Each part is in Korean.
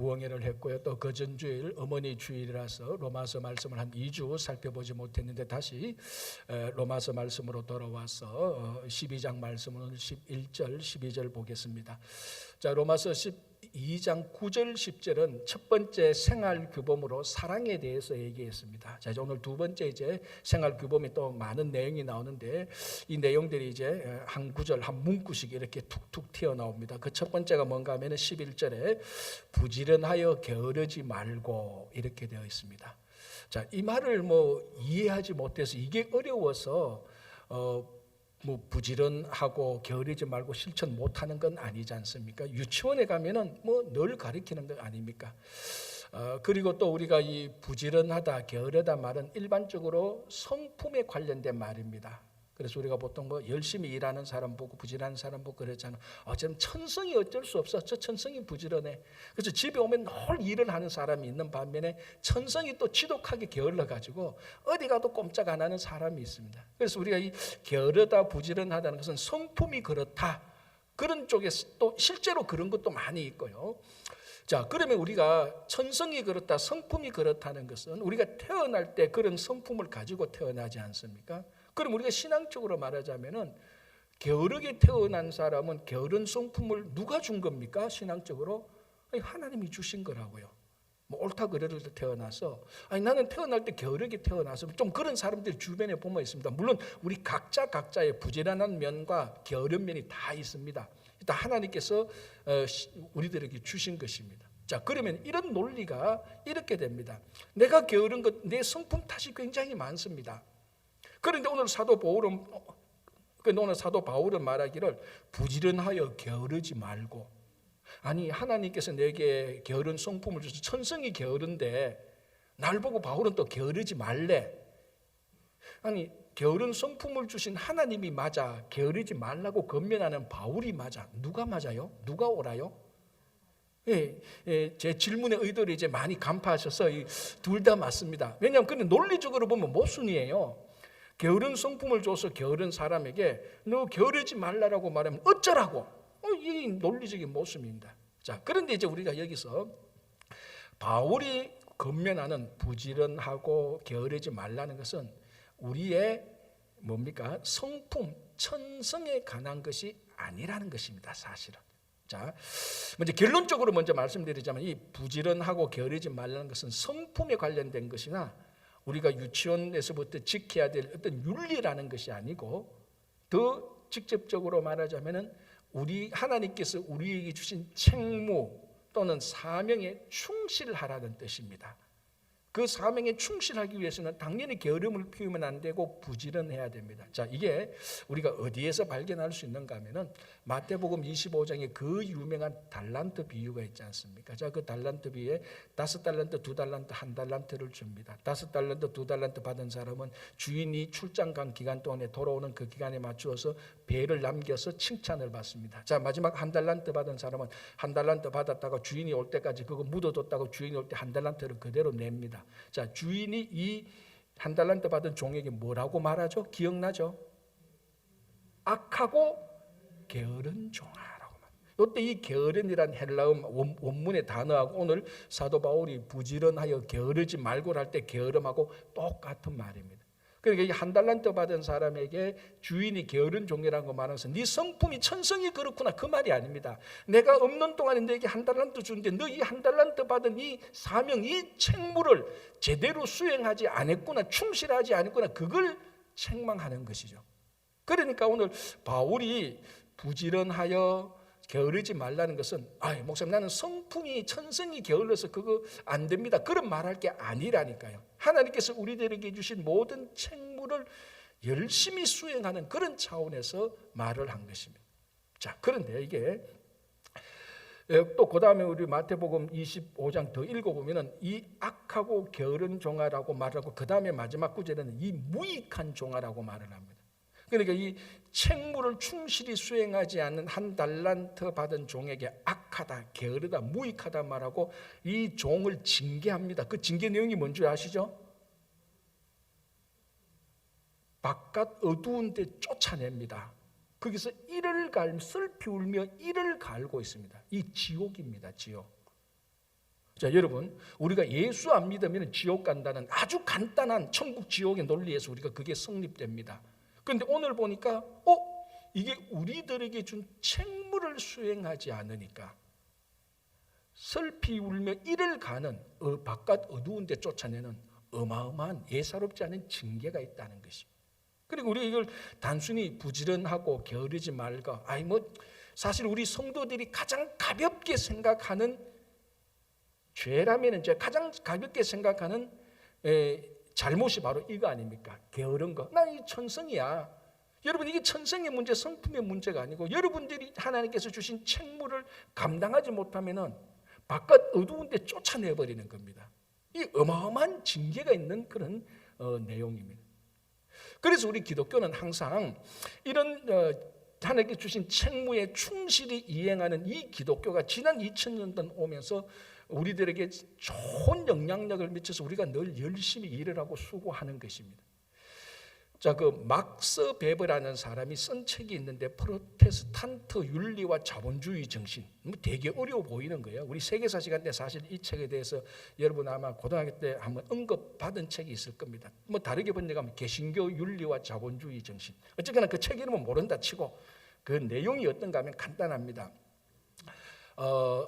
부흥회를 했고요. 또 그 전주일 어머니 주일이라서 로마서 말씀을 한 2주 살펴보지 못했는데 다시 로마서 말씀으로 돌아와서 12장 말씀은 11절 12절 보겠습니다. 자, 로마서 12장 9절 10절은 첫 번째 생활 규범으로 사랑에 대해서 얘기했습니다. 자, 오늘 두 번째 이제 생활 규범이 또 많은 내용이 나오는데 이 내용들이 이제 한 구절 한 문구씩 이렇게 툭툭 튀어나옵니다. 그 첫 번째가 뭔가 하면 11절에 부지런하여 게으르지 말고 이렇게 되어 있습니다. 자, 이 말을 이해하지 못해서 이게 어려워서 부지런하고 게으르지 말고 실천 못하는 건 아니지 않습니까? 유치원에 가면은 늘 가르치는 거 아닙니까? 그리고 또 우리가 이 부지런하다, 게으르다 말은 일반적으로 성품에 관련된 말입니다. 그래서 우리가 보통 열심히 일하는 사람 보고 부지런한 사람 보고 그러잖아. 저는 천성이 어쩔 수 없어. 저 천성이 부지런해. 그래서 집에 오면 늘 일을 하는 사람이 있는 반면에 천성이 또 지독하게 게을러가지고 어디 가도 꼼짝 안 하는 사람이 있습니다. 그래서 우리가 이 게으르다, 부지런하다는 것은 성품이 그렇다. 그런 쪽에 또 실제로 그런 것도 많이 있고요. 자, 그러면 우리가 천성이 그렇다, 성품이 그렇다는 것은 우리가 태어날 때 그런 성품을 가지고 태어나지 않습니까? 그럼 우리가 신앙적으로 말하자면은 게으르게 태어난 사람은 게으른 성품을 누가 준 겁니까? 신앙적으로 하나님이 주신 거라고요. 옳다 그르를 태어나서 나는 태어날 때 게으르게 태어나서 좀 그런 사람들 주변에 보면 있습니다. 물론 우리 각자의 부지런한 면과 게으른 면이 다 있습니다. 일단 하나님께서 우리들에게 주신 것입니다. 자, 그러면 이런 논리가 이렇게 됩니다. 내가 게으른 것, 내 성품 탓이 굉장히 많습니다. 그런데 오늘 사도 바울은 말하기를 부지런하여 게으르지 말고, 아니 하나님께서 내게 게으른 성품을 주셔서 천성이 게으른데 날 보고 바울은 또 게으르지 말래. 아니 게으른 성품을 주신 하나님이 맞아 게으르지 말라고 권면하는 바울이 맞아. 누가 맞아요? 누가 옳아요? 제 질문의 의도를 이제 많이 간파하셔서 둘 다 맞습니다. 왜냐하면 그는 논리적으로 보면 모순이에요. 게으른 성품을 줘서 게으른 사람에게 너 게으르지 말라라고 말하면 어쩌라고? 이 논리적인 모순입니다. 자, 그런데 이제 우리가 여기서 바울이 권면하는 부지런하고 게으르지 말라는 것은 우리의 뭡니까? 성품, 천성에 관한 것이 아니라는 것입니다. 사실은. 자, 먼저 결론적으로 먼저 말씀드리자면 이 부지런하고 게으르지 말라는 것은 성품에 관련된 것이나 우리가 유치원에서부터 지켜야 될 어떤 윤리라는 것이 아니고 더 직접적으로 말하자면은 하나님께서 우리에게 주신 책무 또는 사명에 충실하라는 뜻입니다. 그 사명에 충실하기 위해서는 당연히 게으름을 피우면 안 되고 부지런해야 됩니다. 자, 이게 우리가 어디에서 발견할 수 있는가 하면은 마태복음 25장에 그 유명한 달란트 비유가 있지 않습니까? 자, 그 달란트 비유에 5달란트, 2달란트, 1달란트를 줍니다. 5달란트, 2달란트 받은 사람은 주인이 출장 간 기간 동안에 돌아오는 그 기간에 맞추어서 배를 남겨서 칭찬을 받습니다. 자, 마지막 1달란트 받은 사람은 1달란트 받았다가 주인이 올 때까지 그거 묻어뒀다가 주인이 올 때 1달란트를 그대로 냅니다. 자, 주인이 이 1달란트 받은 종에게 뭐라고 말하죠? 기억나죠? 악하고 게으른 종아라고 말합니다. 이때 이 게으른이란 헬라어 원문의 단어하고 오늘 사도 바울이 부지런하여 게으르지 말고 할 때 게으름하고 똑같은 말입니다. 그러니까 이 1달란트 받은 사람에게 주인이 게으른 종이라는 거 말하면서 네 성품이 천성이 그렇구나 그 말이 아닙니다. 내가 없는 동안에 너에게 1달란트 주는데 너 이 1달란트 받은 이 사명, 이 책무를 제대로 수행하지 않았구나, 충실하지 않았구나, 그걸 책망하는 것이죠. 그러니까 오늘 바울이 부지런하여 게으르지 말라는 것은 목사님 나는 성품이 천성이 게을러서 그거 안 됩니다, 그런 말할 게 아니라니까요. 하나님께서 우리들에게 주신 모든 책무를 열심히 수행하는 그런 차원에서 말을 한 것입니다. 자, 그런데 이게 또 그 다음에 우리 마태복음 25장 더 읽어보면 이 악하고 게으른 종아라고 말하고 그 다음에 마지막 구절에는 이 무익한 종아라고 말을 합니다. 그러니까 이 책무를 충실히 수행하지 않는 1달란트 받은 종에게 악하다, 게으르다, 무익하다 말하고 이 종을 징계합니다. 그 징계 내용이 뭔지 아시죠? 바깥 어두운 데 쫓아냅니다. 거기서 슬피 울며 이를 갈고 있습니다. 이 지옥입니다. 지옥. 자, 여러분, 우리가 예수 안 믿으면 지옥 간다는 아주 간단한 천국 지옥의 논리에서 우리가 그게 성립됩니다. 그런데 오늘 보니까 이게 우리들에게 준 책무를 수행하지 않으니까 슬피 울며 이를 가는 바깥 어두운 데 쫓아내는 어마어마한 예사롭지 않은 징계가 있다는 것입니다. 그리고 우리 이걸 단순히 부지런하고 게으르지 말고 사실 우리 성도들이 가장 가볍게 생각하는 죄라면 이제 가장 가볍게 생각하는 잘못이 바로 이거 아닙니까? 게으른 거. 나 이 천성이야. 여러분, 이게 천성의 문제, 성품의 문제가 아니고 여러분들이 하나님께서 주신 책무를 감당하지 못하면은 바깥 어두운 데 쫓아내버리는 겁니다. 이 어마어마한 징계가 있는 그런 내용입니다. 그래서 우리 기독교는 항상 이런 하나님께 주신 책무에 충실히 이행하는 이 기독교가 지난 2000년 오면서 우리들에게 좋은 영향력을 미쳐서 우리가 늘 열심히 일을 하고 수고하는 것입니다. 자, 그 막스 베버라는 사람이 쓴 책이 있는데 프로테스탄트 윤리와 자본주의 정신. 되게 어려워 보이는 거예요. 우리 세계사 시간 때 사실 이 책에 대해서 여러분 아마 고등학교 때 한번 언급받은 책이 있을 겁니다. 다르게 번역하면 개신교 윤리와 자본주의 정신. 어쨌거나 그 책 이름은 모른다 치고 그 내용이 어떤가 하면 간단합니다.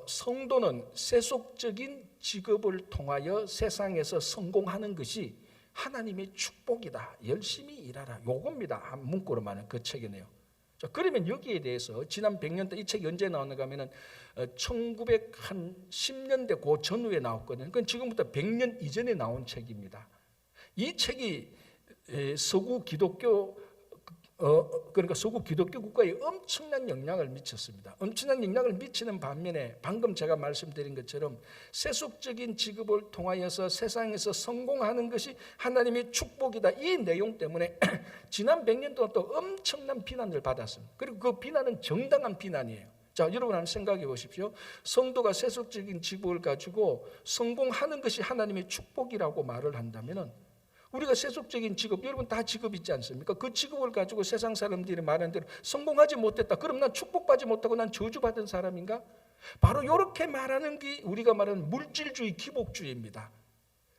성도는 세속적인 직업을 통하여 세상에서 성공하는 것이 하나님의 축복이다. 열심히 일하라. 요겁니다. 한 문구로 말하는 그 책이네요. 자, 그러면 여기에 대해서 지난 100년대 이 책이 언제 나오는가 하면은 1910년대 그 전후에 나왔거든요. 그건 지금부터 100년 이전에 나온 책입니다. 이 책이 서구 기독교 그러니까 서구 기독교 국가에 엄청난 영향을 미쳤습니다. 엄청난 영향을 미치는 반면에 방금 제가 말씀드린 것처럼 세속적인 직업을 통하여서 세상에서 성공하는 것이 하나님의 축복이다. 이 내용 때문에 지난 100년 동안 또 엄청난 비난을 받았습니다. 그리고 그 비난은 정당한 비난이에요. 자, 여러분 한번 생각해 보십시오. 성도가 세속적인 직업을 가지고 성공하는 것이 하나님의 축복이라고 말을 한다면은 우리가 세속적인 직업, 여러분 다 직업 있지 않습니까? 그 직업을 가지고 세상 사람들이 말하는 대로 성공하지 못했다. 그럼 난 축복받지 못하고 난 저주받은 사람인가? 바로 이렇게 말하는 게 우리가 말하는 물질주의, 기복주의입니다.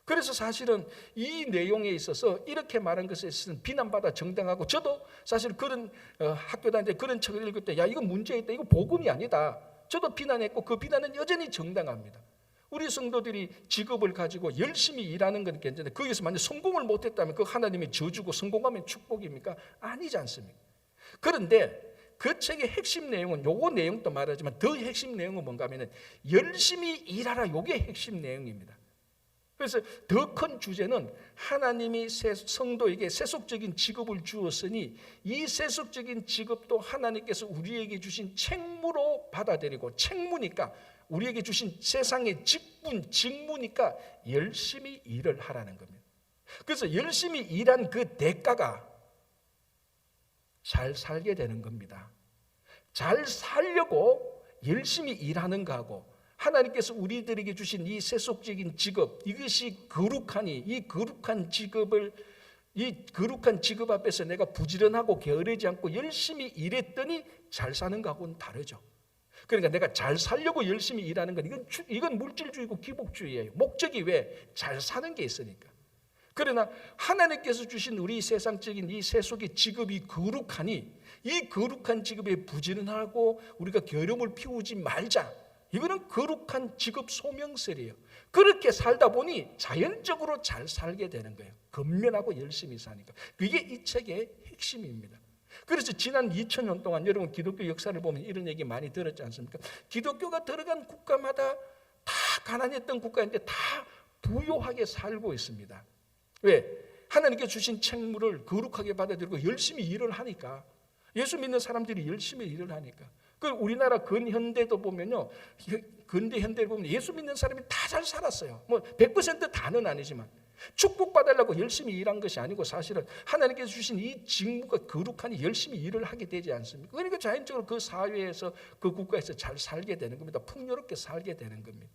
그래서 사실은 이 내용에 있어서 이렇게 말한 것에 있어서는 비난받아 정당하고, 저도 사실 그런 학교 다닐 때 그런 책을 읽을 때 이거 문제 있다. 이거 복음이 아니다. 저도 비난했고 그 비난은 여전히 정당합니다. 우리 성도들이 직업을 가지고 열심히 일하는 건 괜찮은데 거기서 만약 성공을 못했다면 그 하나님의 저주고 성공하면 축복입니까? 아니지 않습니까? 그런데 그 책의 핵심 내용은 요거 내용도 말하지만 더 핵심 내용은 뭔가 하면 열심히 일하라. 요게 핵심 내용입니다. 그래서 더 큰 주제는 하나님이 성도에게 세속적인 직업을 주었으니 이 세속적인 직업도 하나님께서 우리에게 주신 책무로 받아들이고, 책무니까 우리에게 주신 세상의 직무니까 열심히 일을 하라는 겁니다. 그래서 열심히 일한 그 대가가 잘 살게 되는 겁니다. 잘 살려고 열심히 일하는 거하고 하나님께서 우리들에게 주신 이 세속적인 직업, 이것이 거룩하니 이 거룩한 직업 앞에서 내가 부지런하고 게으르지 않고 열심히 일했더니 잘 사는 거하고는 다르죠. 그러니까 내가 잘 살려고 열심히 일하는 건 이건 물질주의고 기복주의예요. 목적이 왜? 잘 사는 게 있으니까. 그러나 하나님께서 주신 우리 세상적인 이 세속의 직업이 거룩하니 이 거룩한 직업에 부지런하고 우리가 게으름을 피우지 말자. 이거는 거룩한 직업 소명설이에요. 그렇게 살다 보니 자연적으로 잘 살게 되는 거예요. 근면하고 열심히 사니까. 그게 이 책의 핵심입니다. 그래서 지난 2000년 동안 여러분 기독교 역사를 보면 이런 얘기 많이 들었지 않습니까? 기독교가 들어간 국가마다 다 가난했던 국가인데 다 부유하게 살고 있습니다. 왜? 하나님께 주신 책무를 거룩하게 받아들이고 열심히 일을 하니까. 예수 믿는 사람들이 열심히 일을 하니까. 그 우리나라 근현대도 보면요, 근대 현대를 보면 예수 믿는 사람이 다 잘 살았어요. 100% 다는 아니지만 축복받으려고 열심히 일한 것이 아니고 사실은 하나님께서 주신 이 직무가 거룩하니 열심히 일을 하게 되지 않습니까? 그러니까 자연적으로 그 사회에서 그 국가에서 잘 살게 되는 겁니다. 풍요롭게 살게 되는 겁니다.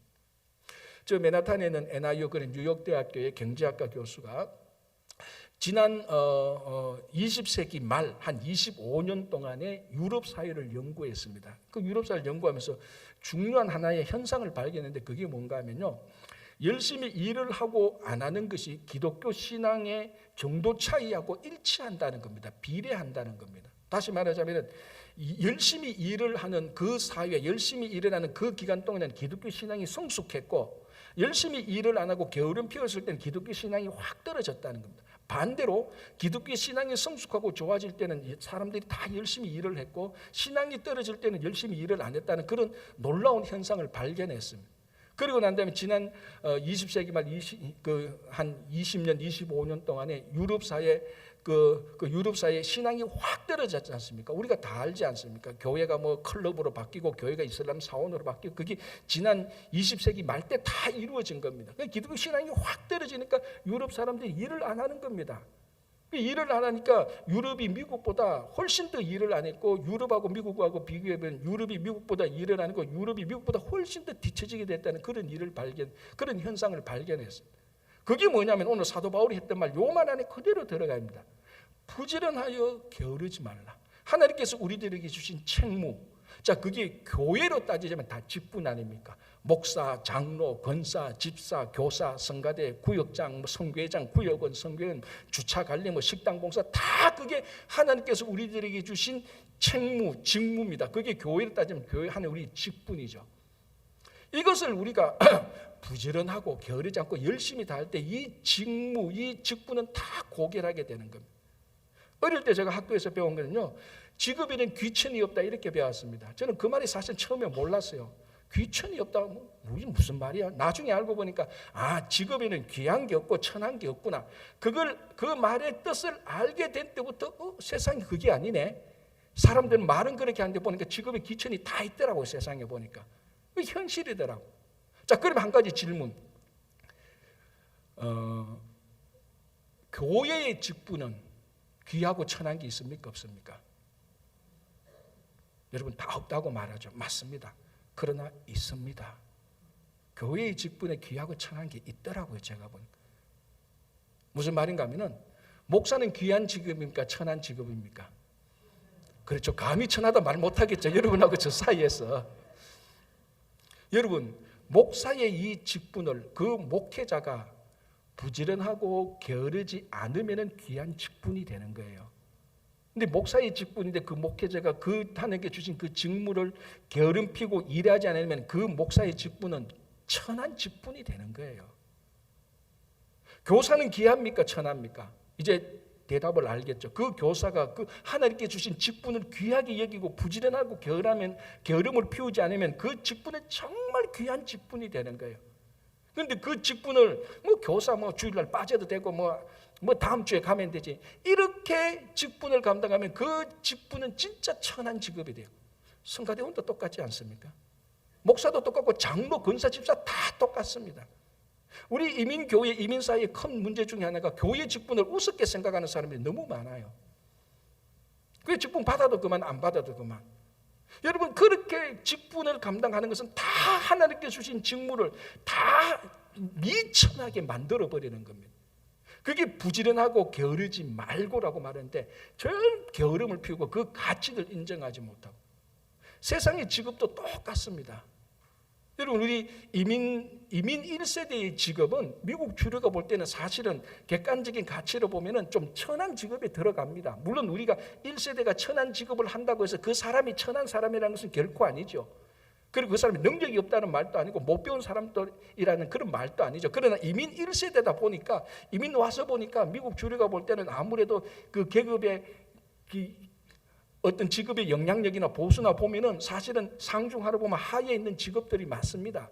저 맨하탄에 있는 NIU 그런 뉴욕 대학교의 경제학과 교수가 지난 20세기 말 한 25년 동안의 유럽 사회를 연구했습니다. 그 유럽 사회를 연구하면서 중요한 하나의 현상을 발견했는데 그게 뭔가 하면요, 열심히 일을 하고 안 하는 것이 기독교 신앙의 정도 차이하고 일치한다는 겁니다. 비례한다는 겁니다. 다시 말하자면 열심히 일을 하는 그 사회, 열심히 일을 하는 그 기간 동안에는 기독교 신앙이 성숙했고, 열심히 일을 안 하고 게으름 피웠을 때는 기독교 신앙이 확 떨어졌다는 겁니다. 반대로 기독교 신앙이 성숙하고 좋아질 때는 사람들이 다 열심히 일을 했고, 신앙이 떨어질 때는 열심히 일을 안 했다는 그런 놀라운 현상을 발견했습니다. 그리고 난 다음에 지난 20세기 말 한 20년, 25년 동안에 유럽 사회 유럽 사회의 신앙이 확 떨어졌지 않습니까? 우리가 다 알지 않습니까? 교회가 뭐 클럽으로 바뀌고 교회가 이슬람 사원으로 바뀌고 그게 지난 20세기 말 때 다 이루어진 겁니다. 기독교 신앙이 확 떨어지니까 유럽 사람들이 일을 안 하는 겁니다. 일을 안 하니까 유럽이 미국보다 훨씬 더 일을 안 했고, 유럽하고 미국하고 비교해보면 유럽이 미국보다 일을 안 했고 유럽이 미국보다 훨씬 더 뒤처지게 됐다는 그런 현상을 발견했습니다. 그게 뭐냐면 오늘 사도 바울이 했던 말 요만 안에 그대로 들어갑니다. 부지런하여 게으르지 말라. 하나님께서 우리들에게 주신 책무, 자 그게 교회로 따지자면 다 직분 아닙니까? 목사, 장로, 권사, 집사, 교사, 성가대, 구역장, 성교회장, 구역원, 성교원, 주차관리, 식당 봉사, 다 그게 하나님께서 우리들에게 주신 책무, 직무입니다. 그게 교회로 따지면 교회 하나의 우리 직분이죠. 이것을 우리가 부지런하고 게으르지 않고 열심히 다 할 때 이 직무, 이 직분은 다 고결하게 되는 겁니다. 어릴 때 제가 학교에서 배운 거는요, 직업에는 귀천이 없다 이렇게 배웠습니다. 저는 그 말이 사실 처음에 몰랐어요. 귀천이 없다, 무슨 말이야? 나중에 알고 보니까 직업에는 귀한 게 없고 천한 게 없구나. 그 말의 뜻을 알게 된 때부터 세상이 그게 아니네. 사람들은 말은 그렇게 하는데 보니까 직업에 귀천이 다 있더라고요. 세상에 보니까. 그 현실이더라고. 자, 그러면 한 가지 질문. 교회의 직분은 귀하고 천한 게 있습니까? 없습니까? 여러분 다 없다고 말하죠. 맞습니다. 그러나 있습니다. 교회의 직분에 귀하고 천한 게 있더라고요. 제가 보니까. 무슨 말인가 하면은 목사는 귀한 직업입니까? 천한 직업입니까? 그렇죠. 감히 천하다 말 못하겠죠. 여러분하고 저 사이에서. 여러분 목사의 이 직분을 그 목회자가 부지런하고 게으르지 않으면 귀한 직분이 되는 거예요. 근데 목사의 직분인데 그 목회자가 그 하나님께 주신 그 직무를 게으름 피고 일하지 않으면 그 목사의 직분은 천한 직분이 되는 거예요. 교사는 귀합니까? 천합니까? 이제 대답을 알겠죠. 그 교사가 그 하나님께 주신 직분을 귀하게 여기고 부지런하고 게으름을 피우지 않으면 그 직분은 정말 귀한 직분이 되는 거예요. 그런데 그 직분을 교사 주일날 빠져도 되고 다음 주에 가면 되지, 이렇게 직분을 감당하면 그 직분은 진짜 천한 직업이 돼요. 성가대원도 똑같지 않습니까? 목사도 똑같고 장로, 권사, 집사 다 똑같습니다. 우리 이민교회, 이민사회의 큰 문제 중에 하나가 교회 직분을 우습게 생각하는 사람들이 너무 많아요. 그 직분 받아도 그만, 안 받아도 그만. 여러분 그렇게 직분을 감당하는 것은 다 하나님께 주신 직무를 다 미천하게 만들어버리는 겁니다. 그게 부지런하고 게으르지 말고라고 말하는데 절 게으름을 피우고 그 가치를 인정하지 못하고. 세상의 직업도 똑같습니다. 여러분 우리 이민 1세대의 직업은 미국 주류가 볼 때는 사실은 객관적인 가치로 보면은 좀 천한 직업에 들어갑니다. 물론 우리가 1세대가 천한 직업을 한다고 해서 그 사람이 천한 사람이라는 것은 결코 아니죠. 그리고 그 사람이 능력이 없다는 말도 아니고 못 배운 사람들이라는 그런 말도 아니죠. 그러나 이민 1세대다 보니까, 이민 와서 보니까 미국 주류가 볼 때는 아무래도 그 계급의 어떤 직업의 영향력이나 보수나 보면은 사실은 상중하로 보면 하에 있는 직업들이 많습니다.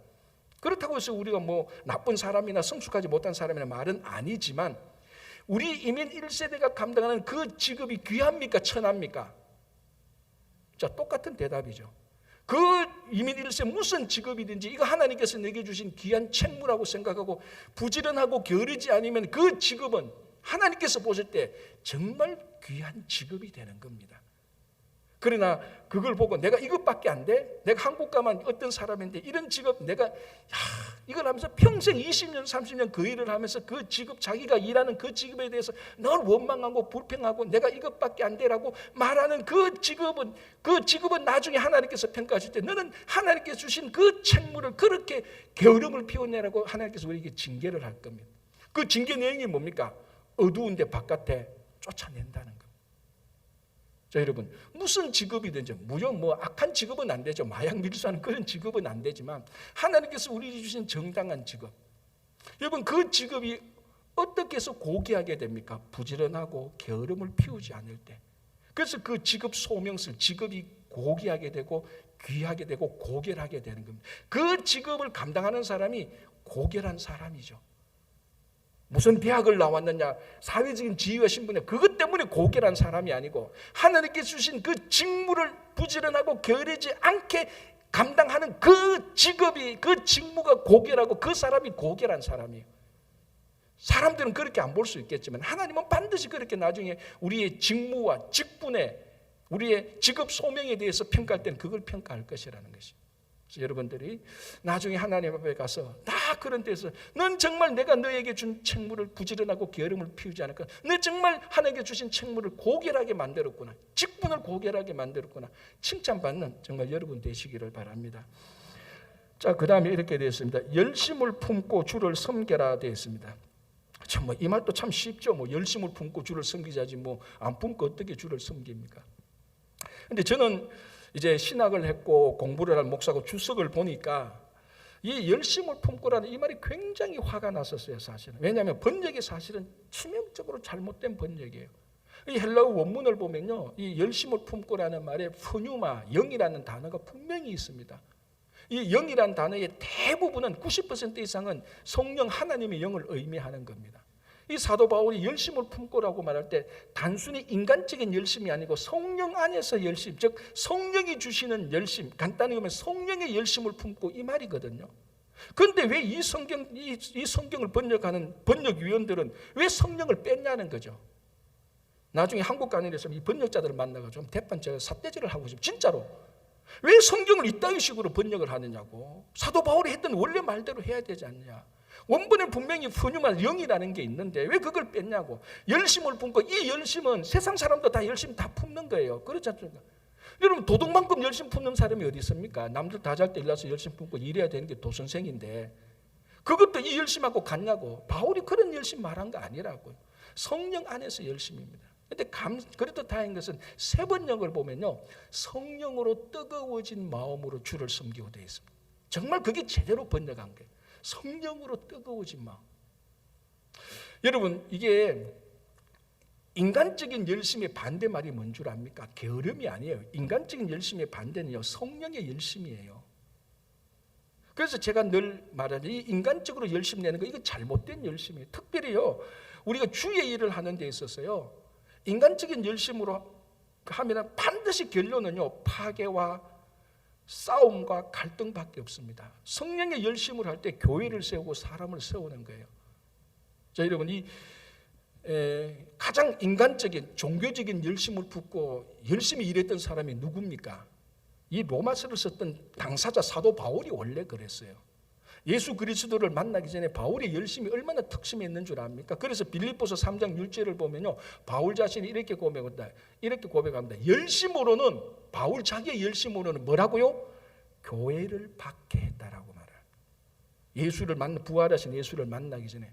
그렇다고 해서 우리가 나쁜 사람이나 성숙하지 못한 사람이나 말은 아니지만, 우리 이민 1세대가 감당하는 그 직업이 귀합니까? 천합니까? 자, 똑같은 대답이죠. 그 이민 1세 무슨 직업이든지 이거 하나님께서 내게 주신 귀한 책무라고 생각하고 부지런하고 게으르지 않으면 그 직업은 하나님께서 보실 때 정말 귀한 직업이 되는 겁니다. 그러나 그걸 보고 내가 이것밖에 안 돼? 내가 한국 가면 어떤 사람인데 이런 직업 내가 이걸 하면서 평생 20년 30년 그 일을 하면서 그 직업 자기가 일하는 그 직업에 대해서 늘 원망하고 불평하고 내가 이것밖에 안 돼라고 말하는 그 직업은 나중에 하나님께서 평가하실 때 너는 하나님께서 주신 그 책무를 그렇게 게으름을 피워내라고 하나님께서 우리에게 징계를 할 겁니다. 그 징계 내용이 뭡니까? 어두운데 바깥에 쫓아낸다는 것. 자, 여러분, 무슨 직업이든지 무슨 악한 직업은 안 되죠. 마약 밀수하는 그런 직업은 안 되지만 하나님께서 우리에게 주신 정당한 직업. 여러분, 그 직업이 어떻게 해서 고귀하게 됩니까? 부지런하고 게으름을 피우지 않을 때. 그래서 그 직업 소명을 직업이 고귀하게 되고 귀하게 되고 고결하게 되는 겁니다. 그 직업을 감당하는 사람이 고결한 사람이죠. 무슨 대학을 나왔느냐, 사회적인 지위와 신분에 그것 때문에 고결한 사람이 아니고 하나님께 주신 그 직무를 부지런하고 게으르지 않게 감당하는 그 직업이, 그 직무가 고결하고 그 사람이 고결한 사람이에요. 사람들은 그렇게 안 볼 수 있겠지만 하나님은 반드시 그렇게 나중에 우리의 직무와 직분에 우리의 직업 소명에 대해서 평가할 때는 그걸 평가할 것이라는 것이죠. 그래서 여러분들이 나중에 하나님 앞에 가서 다 그런 데서 넌 정말 내가 너에게 준 책무를 부지런하고 게으름을 피우지 않을까? 너 정말 하나님께 주신 책무를 고결하게 만들었구나. 직분을 고결하게 만들었구나. 칭찬받는 정말 여러분 되시기를 바랍니다. 자, 그 다음에 이렇게 되어 있습니다. 열심을 품고 주를 섬겨라 되어 있습니다. 참 이 말도 참 쉽죠. 열심을 품고 주를 섬기자지 안 품고 어떻게 주를 섬깁니까? 근데 저는 이제 신학을 했고 공부를 한 목사고 주석을 보니까 이 열심을 품고라는 이 말이 굉장히 화가 났었어요, 사실은. 왜냐하면 번역이 사실은 치명적으로 잘못된 번역이에요. 이 헬라어 원문을 보면요, 이 열심을 품고라는 말에 푸뉴마, 영이라는 단어가 분명히 있습니다. 이 영이라는 단어의 대부분은 90% 이상은 성령 하나님의 영을 의미하는 겁니다. 이 사도 바울이 열심을 품고라고 말할 때 단순히 인간적인 열심이 아니고 성령 안에서 열심, 즉 성령이 주시는 열심, 간단히 보면 성령의 열심을 품고 이 말이거든요. 그런데 왜 이 성경을 번역하는 번역위원들은 왜 성령을 뺐냐는 거죠. 나중에 한국 가는 데서 이 번역자들을 만나가지고 대판 제가 삿대질을 하고 싶어요. 진짜로. 왜 성경을 이따위 식으로 번역을 하느냐고. 사도 바울이 했던 원래 말대로 해야 되지 않냐. 원본에 분명히 푸뉴마 영이라는 게 있는데 왜 그걸 뺐냐고. 열심을 품고, 이 열심은 세상 사람도 다 열심 다 품는 거예요. 그렇지 않습니까? 여러분, 도둑만큼 열심 품는 사람이 어디 있습니까? 남들 다 잘 때 일어나서 열심 품고 일해야 되는 게 도선생인데 그것도 이 열심하고 같냐고. 바울이 그런 열심 말한 거 아니라고요. 성령 안에서 열심입니다. 그런데 그래도 다행인 것은 세 번역을 보면요, 성령으로 뜨거워진 마음으로 주를 섬기고 되어 있습니다. 정말 그게 제대로 번역한 거예요. 성령으로 뜨거워진 마음. 여러분, 이게 인간적인 열심의 반대말이 뭔 줄 압니까? 게으름이 아니에요. 인간적인 열심의 반대는요, 성령의 열심이에요. 그래서 제가 늘 말하는 이 인간적으로 열심 내는 거, 이거 잘못된 열심이에요. 특별히요, 우리가 주의 일을 하는 데 있어서요, 인간적인 열심으로 하면 반드시 결론은요, 파괴와 싸움과 갈등밖에 없습니다. 성령의 열심을 할 때 교회를 세우고 사람을 세우는 거예요. 자, 여러분, 이 가장 인간적인 종교적인 열심을 품고 열심히 일했던 사람이 누굽니까? 이 로마서를 썼던 당사자 사도 바울이 원래 그랬어요. 예수 그리스도를 만나기 전에 바울의 열심이 얼마나 특심이 있는 줄 압니까? 그래서 빌립보서 3장 6절을 보면요, 바울 자신이 이렇게 고백합니다. 열심으로는, 바울 자기의 열심으로는 뭐라고요? 교회를 박해했다라고 말해요. 예수를 부활하신 예수를 만나기 전에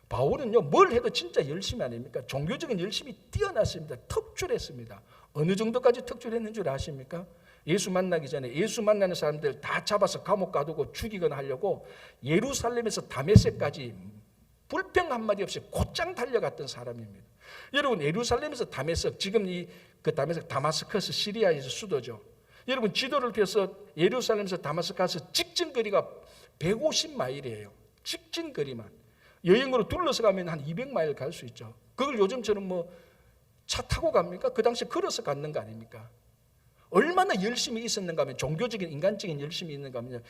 바울은요, 뭘 해도 진짜 열심이 아닙니까? 종교적인 열심이 뛰어났습니다. 특출했습니다. 어느 정도까지 특출했는 줄 아십니까? 예수 만나기 전에 예수 만나는 사람들 다 잡아서 감옥 가두고 죽이거나 하려고 예루살렘에서 다메섹까지 불평 한마디 없이 곧장 달려갔던 사람입니다. 여러분, 예루살렘에서 다메섹, 지금 그 다메섹 다마스커스 시리아에서 수도죠. 여러분, 지도를 펴서 예루살렘에서 다마스커스 직진거리가 150마일이에요. 직진거리만. 여행으로 둘러서 가면 한 200마일 갈 수 있죠. 그걸 요즘처럼 차 타고 갑니까? 그 당시 걸어서 갔는 거 아닙니까? 얼마나 열심히 있었는가 하면, 종교적인 인간적인 열심이 있는가 하면,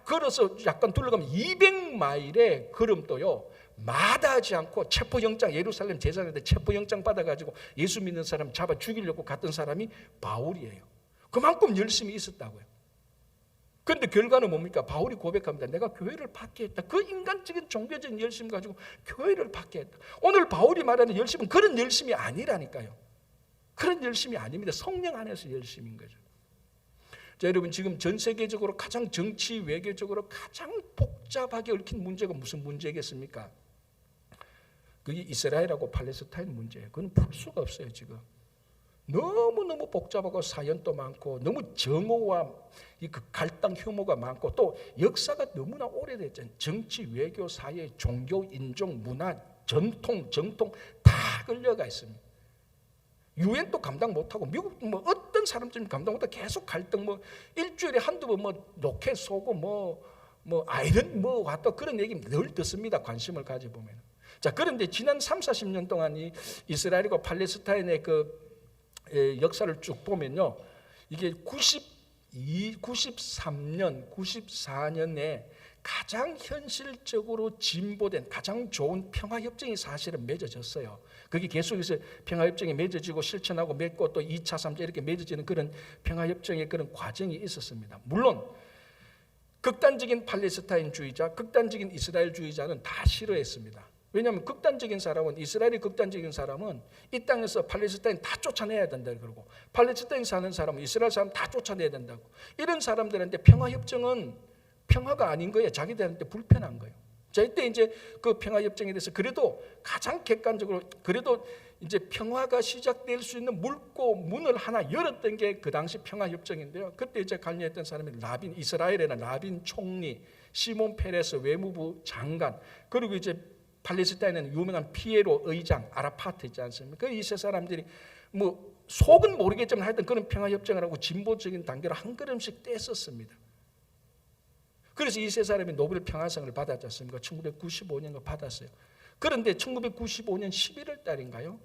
걸어서 약간 둘러가면 200마일의 걸음도요 마다하지 않고 체포영장, 예루살렘 제사장한테 체포영장 받아가지고 예수 믿는 사람 잡아 죽이려고 갔던 사람이 바울이에요. 그만큼 열심히 있었다고요. 그런데 결과는 뭡니까? 바울이 고백합니다. 내가 교회를 파괴했다. 그 인간적인 종교적인 열심 가지고 교회를 파괴했다. 오늘 바울이 말하는 열심은 그런 열심이 아니라니까요. 그런 열심이 아닙니다. 성령 안에서 열심인 거죠. 자, 여러분, 지금 전 세계적으로 가장 정치 외교적으로 가장 복잡하게 얽힌 문제가 무슨 문제겠습니까? 그게 이스라엘하고 팔레스타인 문제예요. 그건 풀 수가 없어요. 지금 너무너무 복잡하고 사연도 많고 너무 정오와 이 그 갈등 혐오가 많고 또 역사가 너무나 오래됐잖아요. 정치, 외교, 사회, 종교, 인종, 문화, 전통, 정통 다 걸려가 있습니다. 유엔도 감당 못하고 미국 뭐 어떤 사람들이 감당 못하고 계속 갈등, 뭐 일주일에 한두 번 뭐 로켓 쏘고 뭐 아이런 뭐 왔다 그런 얘기 늘 듣습니다. 관심을 가져보면. 자, 그런데 지난 30-40년 동안 이 이스라엘과 팔레스타인의 그 역사를 쭉 보면요, 이게 93년, 94년에 가장 현실적으로 진보된 가장 좋은 평화협정이 사실은 맺어졌어요. 그게 계속해서 평화협정이 맺어지고 실천하고 맺고 또 2차, 3차 이렇게 맺어지는 그런 평화협정의 그런 과정이 있었습니다. 물론 극단적인 팔레스타인주의자, 극단적인 이스라엘주의자는 다 싫어했습니다. 왜냐하면 극단적인 사람은, 이스라엘이 극단적인 사람은 이 땅에서 팔레스타인 다 쫓아내야 된다 그러고, 팔레스타인 사는 사람은 이스라엘 사람 다 쫓아내야 된다고. 이런 사람들한테 평화협정은 평화가 아닌 거예요. 자기들한테 불편한 거예요. 자, 이때 이제 그 평화협정에 대해서 그래도 가장 객관적으로 그래도 이제 평화가 시작될 수 있는 물고 문을 하나 열었던 게 그 당시 평화협정인데요. 그때 이제 관여했던 사람이 이스라엘에는 라빈 총리, 시몬 페레스 외무부 장관, 그리고 이제 팔레스타인에는 유명한 피에로 의장, 아라파트 있지 않습니까? 이 세 사람들이 뭐 속은 모르겠지만 하여튼 그런 평화협정을 하고 진보적인 단계로 한 걸음씩 뗐었습니다. 그래서 이 세 사람이 노벨 평화상을 받았지 않습니까? 1995년에 받았어요. 그런데 1995년 11월 달인가요?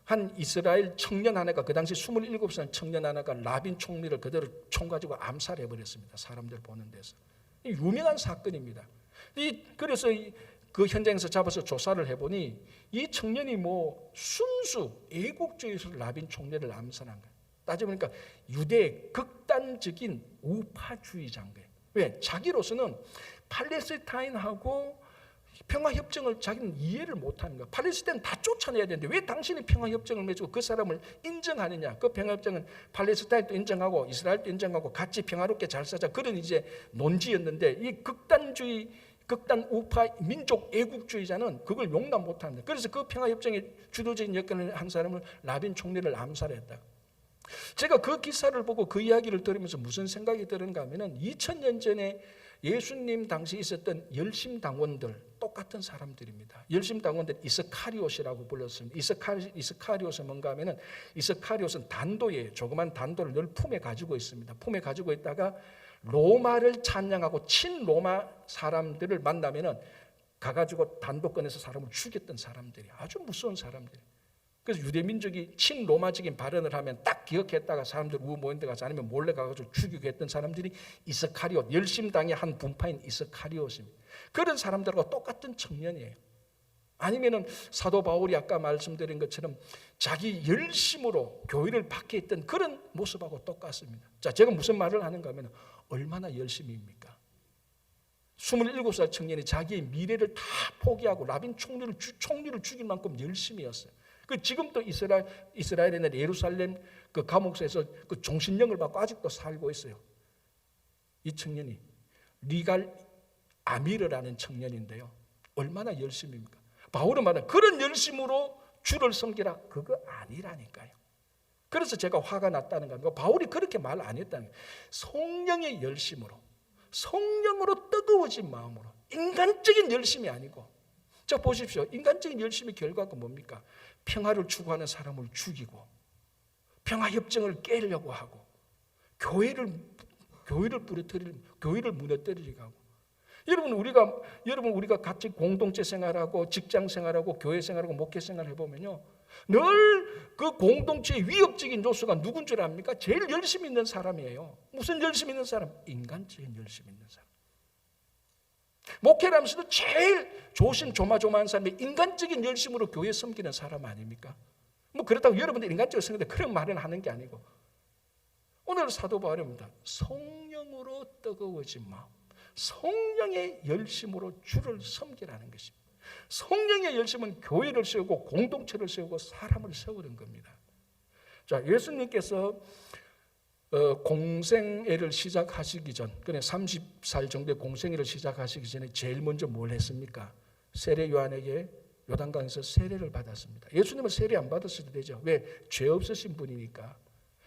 한 이스라엘 청년 하나가, 그 당시 27살 청년 하나가 라빈 총리를 그대로 총 가지고 암살해버렸습니다. 사람들 보는 데서. 유명한 사건입니다. 그래서 그 현장에서 잡아서 조사를 해보니 이 청년이 뭐 순수 애국주의에서 라빈 총리를 암살한 거예요. 따져보니까 유대의 극단적인 우파주의자인 거예요. 왜? 자기로서는 팔레스타인하고 평화협정을 자기는 이해를 못하는 거야. 팔레스타인 다 쫓아내야 되는데 왜 당신이 평화협정을 맺고 그 사람을 인정하느냐. 그 평화협정은 팔레스타인도 인정하고 이스라엘도 인정하고 같이 평화롭게 잘 살자, 그런 이제 논지였는데 이 극단주의, 극단 우파 민족 애국주의자는 그걸 용납 못합니다. 그래서 그 평화협정의 주도적인 역할을 한 사람을 라빈 총리를 암살했다. 제가 그 기사를 보고 그 이야기를 들으면서 무슨 생각이 드는가 하면은 2000년 전에 예수님 당시 있었던 열심당원들, 똑같은 사람들입니다. 열심당원들 이스카리옷이라고 불렀습니다. 이스카리옷은 뭔가 하면은 이스카리옷은 단도예요. 조그만 단도를 늘 품에 가지고 있습니다. 품에 가지고 있다가 로마를 찬양하고 친로마 사람들을 만나면은 가가지고 단도 꺼내서 사람을 죽였던 사람들이, 아주 무서운 사람들이. 그래서 유대민족이 친로마적인 발언을 하면 딱 기억했다가 사람들 모인 데 가서 아니면 몰래 가가지고 죽이고 했던 사람들이 이스카리옷, 열심당의 한 분파인 이스카리옷입니다. 그런 사람들과 똑같은 청년이에요. 아니면은 사도 바울이 아까 말씀드린 것처럼 자기 열심으로 교회를 파괴했던 그런 모습하고 똑같습니다. 자, 제가 무슨 말을 하는가 하면 얼마나 열심입니까? 27살 청년이 자기의 미래를 다 포기하고 라빈 총리를 죽일 만큼 열심이었어요. 그 지금도 이스라엘에는 예루살렘 그 감옥에서 그 종신령을 받고 아직도 살고 있어요. 이 청년이 리갈 아미르라는 청년인데요. 얼마나 열심입니까? 바울은 말하는 그런 열심으로 주를 섬기라, 그거 아니라니까요. 그래서 제가 화가 났다는 겁니다. 바울이 그렇게 말 안 했다는 거예요. 성령의 열심으로, 성령으로 뜨거워진 마음으로, 인간적인 열심이 아니고. 자, 보십시오. 인간적인 열심의 결과가 뭡니까? 평화를 추구하는 사람을 죽이고 평화협정을 깨려고 하고 교회를 부러뜨리고 교회를 무너뜨리려고 하고. 여러분 우리가 같이 공동체 생활하고 직장 생활하고 교회 생활하고 목회 생활을 해보면요, 늘 그 공동체의 위협적인 요소가 누군 줄 압니까? 제일 열심히 있는 사람이에요. 무슨 열심히 있는 사람? 인간적인 열심히 있는 사람. 목회를 하면서도 제일 조심조마조마한 사람이 인간적인 열심으로 교회 섬기는 사람 아닙니까? 뭐 그렇다고 여러분들 인간적으로 섬기는데 그런 말은 하는 게 아니고, 오늘 사도 바울입니다. 성령으로 뜨거워진 마음, 성령의 열심으로 주를 섬기라는 것입니다. 성령의 열심은 교회를 세우고 공동체를 세우고 사람을 세우는 겁니다. 자, 예수님께서 공생애를 시작하시기 전, 그냥 30살 정도의 공생애를 시작하시기 전에 제일 먼저 뭘 했습니까? 세례 요한에게 요단강에서 세례를 받았습니다. 예수님은 세례 안 받았어도 되죠. 왜? 죄 없으신 분이니까.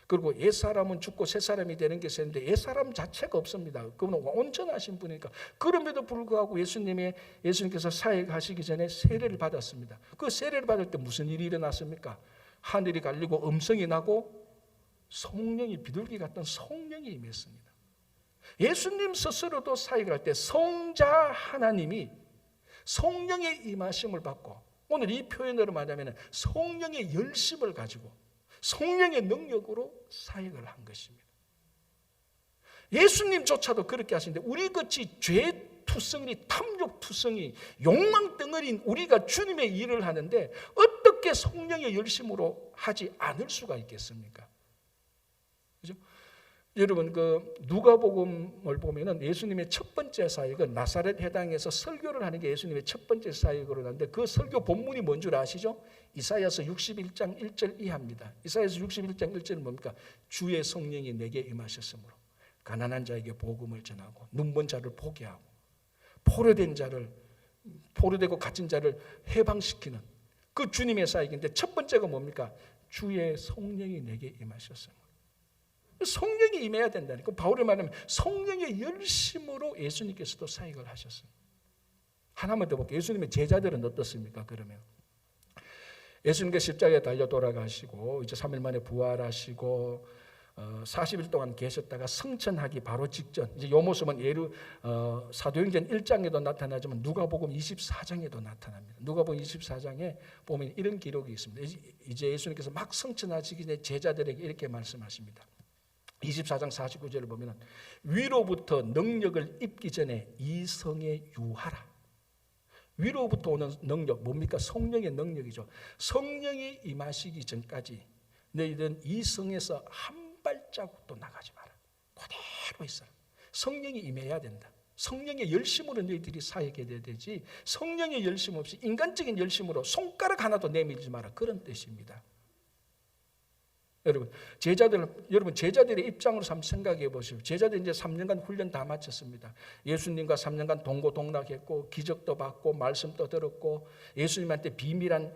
그리고 옛사람은 죽고 새사람이 되는 게 있는데 옛사람 자체가 없습니다. 그분은 온전하신 분이니까. 그럼에도 불구하고 예수님께서 사역하시기 전에 세례를 받았습니다. 그 세례를 받을 때 무슨 일이 일어났습니까? 하늘이 갈리고 음성이 나고 성령이, 비둘기 같은 성령이 임했습니다. 예수님 스스로도 사역을 할 때 성자 하나님이 성령의 임하심을 받고, 오늘 이 표현으로 말하면 성령의 열심을 가지고 성령의 능력으로 사역을 한 것입니다. 예수님조차도 그렇게 하시는데 우리같이 죄투성이, 탐욕투성이, 욕망덩어리인 우리가 주님의 일을 하는데 어떻게 성령의 열심으로 하지 않을 수가 있겠습니까? 그죠? 여러분, 그 누가복음을 보면은 예수님의 첫 번째 사역은 나사렛 회당에서 설교를 하는 게 예수님의 첫 번째 사역으로 나는데, 그 설교 본문이 뭔 줄 아시죠? 이사야서 61장 1절 이하입니다. 이사야서 61장 1절은 뭡니까? 주의 성령이 내게 임하셨으므로 가난한 자에게 복음을 전하고 눈먼 자를 보게 하고 포로되고 갇힌 자를 해방시키는 그 주님의 사역인데, 첫 번째가 뭡니까? 주의 성령이 내게 임하셨으므로. 성령이 임해야 된다니까. 바울이 말하면 성령의 열심으로 예수님께서도 사역을 하셨습니다. 하나만 더 볼게요. 예수님의 제자들은 어떻습니까? 그러면 예수님께서 십자가에 달려 돌아가시고 이제 3일 만에 부활하시고 40일 동안 계셨다가 승천하기 바로 직전, 이제 이 모습은 사도행전 1장에도 나타나지만 누가복음 24장에도 나타납니다. 누가복음 24장에 보면 이런 기록이 있습니다. 이제 예수님께서 막 승천하시기 전에 제자들에게 이렇게 말씀하십니다. 24장 49절을 보면 위로부터 능력을 입기 전에 이 성에 유하라. 위로부터 오는 능력 뭡니까? 성령의 능력이죠. 성령이 임하시기 전까지 너희들은 이 성에서 한 발자국도 나가지 마라. 그대로 있어라. 성령이 임해야 된다. 성령의 열심으로 너희들이 사역해야 되지, 성령의 열심 없이 인간적인 열심으로 손가락 하나도 내밀지 마라, 그런 뜻입니다. 여러분 제자들의 입장으로 한번 생각해 보십시오. 제자들이 이제 3년간 훈련 다 마쳤습니다. 예수님과 3년간 동고동락했고 기적도 받고 말씀도 들었고 예수님한테 비밀한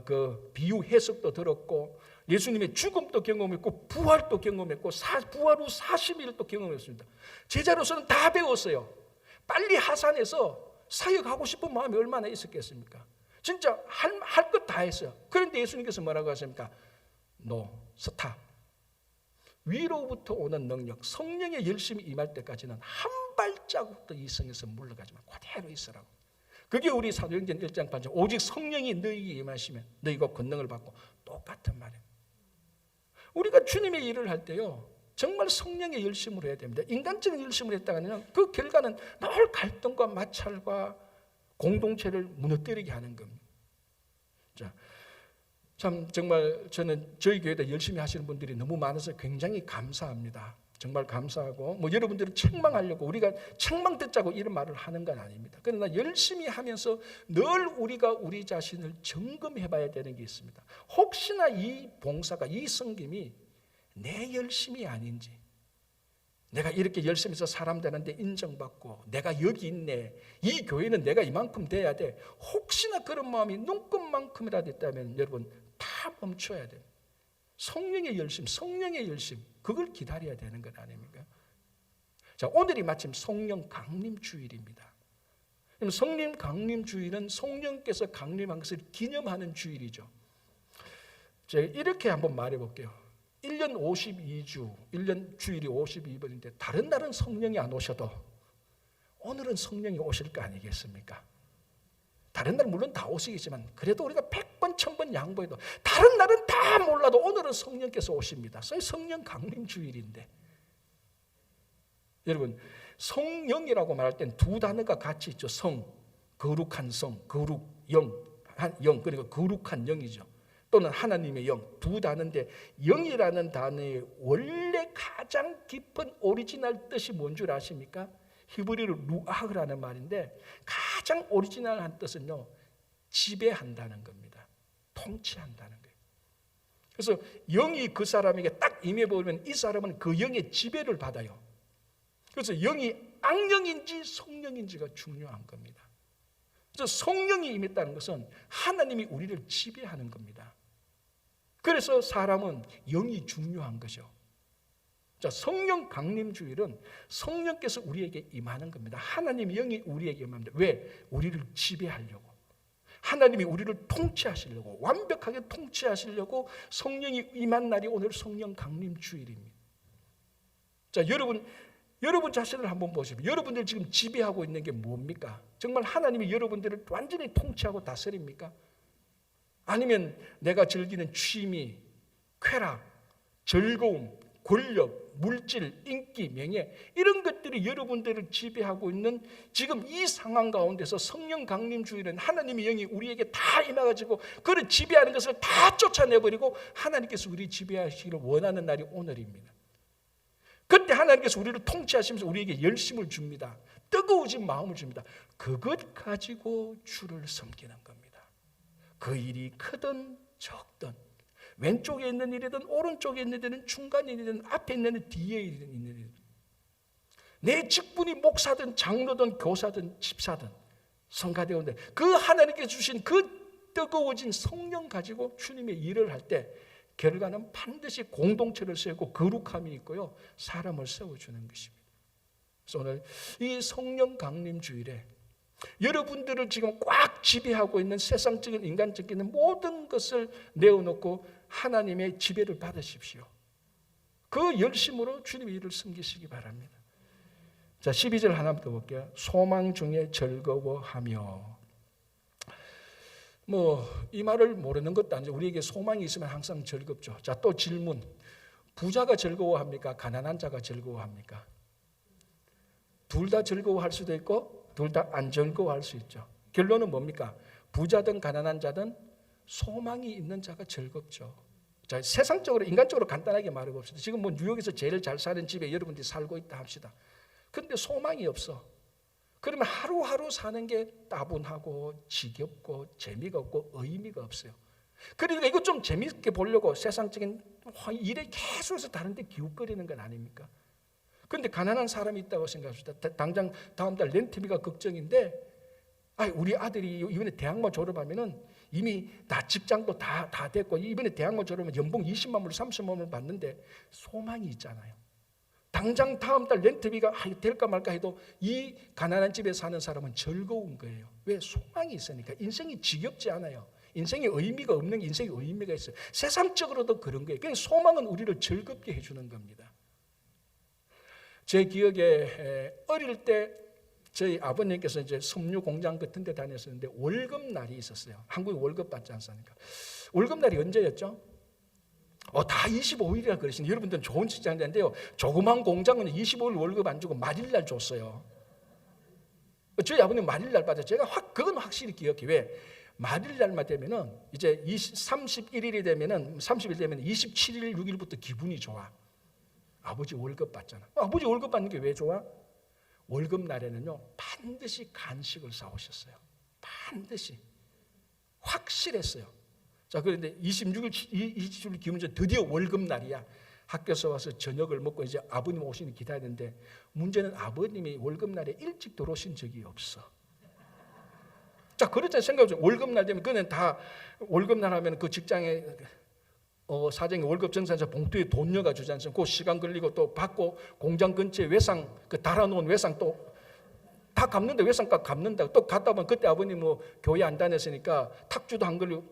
그 비유 해석도 들었고 예수님의 죽음도 경험했고 부활도 경험했고 부활 후 40일도 경험했습니다. 제자로서는 다 배웠어요. 빨리 하산해서 사역하고 싶은 마음이 얼마나 있었겠습니까? 진짜 할 것 다 했어요. 그런데 예수님께서 뭐라고 하십니까? 스탑. 위로부터 오는 능력, 성령의 열심이 임할 때까지는 한 발자국도 이 성에서 물러가지만 그대로 있으라고. 그게 우리 사도행전 1장 8절 오직 성령이 너희에게 임하시면 너희가 권능을 받고, 똑같은 말이에요. 우리가 주님의 일을 할 때요 정말 성령의 열심으로 해야 됩니다. 인간적인 열심으로 했다가는 그 결과는 늘 갈등과 마찰과 공동체를 무너뜨리게 하는 겁니다. 자, 참 정말 저는 저희 교회에 열심히 하시는 분들이 너무 많아서 굉장히 감사합니다. 정말 감사하고 여러분들은 책망하려고 우리가 책망 듣자고 이런 말을 하는 건 아닙니다. 그러나 열심히 하면서 늘 우리가 우리 자신을 점검해 봐야 되는 게 있습니다. 혹시나 이 봉사가, 이 섬김이 내 열심이 아닌지, 내가 이렇게 열심히 해서 사람 되는데 인정받고 내가 여기 있네, 이 교회는 내가 이만큼 돼야 돼, 혹시나 그런 마음이 눈곱만큼이라도 있다면 여러분 다 멈춰야 돼요. 성령의 열심, 그걸 기다려야 되는 것 아닙니까? 자, 오늘이 마침 성령 강림 주일입니다. 성령 강림 주일은 성령께서 강림한 것을 기념하는 주일이죠. 제가 이렇게 한번 말해 볼게요. 1년 52주, 1년 주일이 52번인데 다른 날은 성령이 안 오셔도 오늘은 성령이 오실 거 아니겠습니까? 다른 날은 물론 다 오시겠지만 그래도 우리가 100번, 1000번 양보해도 다른 날은 다 몰라도 오늘은 성령께서 오십니다. 성령 강림 주일인데 여러분 성령이라고 말할 땐 두 단어가 같이 있죠. 성, 거룩한 성, 거룩, 영, 영, 그러니까 거룩한 영이죠. 또는 하나님의 영, 두 단어인데 영이라는 단어의 원래 가장 깊은 오리지널 뜻이 뭔 줄 아십니까? 히브리어로 루아흐라는 말인데 가장 오리지널한 뜻은요, 지배한다는 겁니다. 통치한다는 거예요. 그래서 영이 그 사람에게 딱 임해버리면 이 사람은 그 영의 지배를 받아요. 그래서 영이 악령인지 성령인지가 중요한 겁니다. 그래서 성령이 임했다는 것은 하나님이 우리를 지배하는 겁니다. 그래서 사람은 영이 중요한 거죠. 자, 성령 강림주일은 성령께서 우리에게 임하는 겁니다. 하나님의 영이 우리에게 임합니다. 왜? 우리를 지배하려고. 하나님이 우리를 통치하시려고, 완벽하게 통치하시려고 성령이 임한 날이 오늘 성령 강림주일입니다. 자, 여러분 자신을 한번 보십시오. 여러분들 지금 지배하고 있는 게 뭡니까? 정말 하나님이 여러분들을 완전히 통치하고 다스립니까? 아니면 내가 즐기는 취미, 쾌락, 즐거움, 권력, 물질, 인기, 명예, 이런 것들이 여러분들을 지배하고 있는 지금 이 상황 가운데서 성령 강림주일은 하나님의 영이 우리에게 다 임해가지고 그를 지배하는 것을 다 쫓아내버리고 하나님께서 우리 지배하시기를 원하는 날이 오늘입니다. 그때 하나님께서 우리를 통치하시면서 우리에게 열심을 줍니다. 뜨거워진 마음을 줍니다. 그것 가지고 주를 섬기는 겁니다. 그 일이 크든 적든, 왼쪽에 있는 일이든 오른쪽에 있는 일이든 중간에 있는 일이든 앞에 있는 일, 뒤에 있는 일이든, 내 직분이 목사든 장로든 교사든 집사든 성가대원들, 그 하나님께서 주신 그 뜨거워진 성령 가지고 주님의 일을 할 때 결과는 반드시 공동체를 세우고 거룩함이 있고요, 사람을 세워주는 것입니다. 그래서 오늘 이 성령 강림 주일에 여러분들을 지금 꽉 지배하고 있는 세상적인 인간적인 모든 것을 내어놓고 하나님의 지배를 받으십시오. 그 열심으로 주님의 일을 섬기시기 바랍니다. 자, 12절 하나만 더 볼게요. 소망 중에 즐거워하며. 이 말을 모르는 것도 아니죠. 우리에게 소망이 있으면 항상 즐겁죠. 자, 또 질문. 부자가 즐거워합니까? 가난한 자가 즐거워합니까? 둘 다 즐거워할 수도 있고 둘 다 안 즐거워할 수 있죠. 결론은 뭡니까? 부자든 가난한 자든 소망이 있는 자가 즐겁죠. 자, 세상적으로 인간적으로 간단하게 말해봅시다. 지금 뉴욕에서 제일 잘 사는 집에 여러분들이 살고 있다 합시다. 그런데 소망이 없어. 그러면 하루하루 사는 게 따분하고 지겹고 재미가 없고 의미가 없어요. 그러니까 이거 좀 재미있게 보려고 세상적인 일에 계속해서 다른 데 기웃거리는 건 아닙니까? 그런데 가난한 사람이 있다고 생각합시다. 당장 다음 달 렌트비가 걱정인데, 우리 아들이 이번에 대학만 졸업하면은 이미 다 직장도 다 됐고 이번에 대학만 졸업하면 연봉 20만 불, 30만 불 받는데 소망이 있잖아요. 당장 다음 달 렌트비가 될까 말까 해도 이 가난한 집에 사는 사람은 즐거운 거예요. 왜? 소망이 있으니까. 인생이 지겹지 않아요. 인생에 의미가 없는 게 인생에 의미가 있어요. 세상적으로도 그런 거예요. 그러니까 소망은 우리를 즐겁게 해주는 겁니다. 제 기억에 어릴 때 저희 아버님께서 이제 섬유 공장 같은 데 다녔었는데 월급날이 있었어요. 한국에 월급 받지 않습니까? 월급날이 언제였죠? 다 25일이라 그러시는 여러분들은 좋은 직장인데요. 조그만 공장은 25일 월급 안 주고 말일날 줬어요. 저희 아버님 말일날 받아요. 제가 그건 확실히 기억해요. 왜? 말일날만 되면은 이제 31일이 되면은 30일 되면 27일, 6일부터 기분이 좋아. 아버지 월급 받잖아. 아버지 월급 받는 게 왜 좋아? 월급 날에는요 반드시 간식을 사오셨어요. 반드시. 확실했어요. 자, 그런데 27일 기분 전 드디어 월급 날이야. 학교에서 와서 저녁을 먹고 이제 아버님 오시는 기다리는데 문제는 아버님이 월급 날에 일찍 들어오신 적이 없어. 자, 그렇잖아요. 생각해보세요. 월급 날 되면 그는 다 월급 날 하면 그 직장에 사장이 월급 정산자 봉투에 돈 넣어가 주지 않습니까? 그 시간 걸리고 또 받고 공장 근처에 외상 달아놓은 외상 또 다 갚는데 외상값 갚는다. 또 갔다 보면 그때 아버님 교회 안 다녔으니까 탁주도 안 걸리고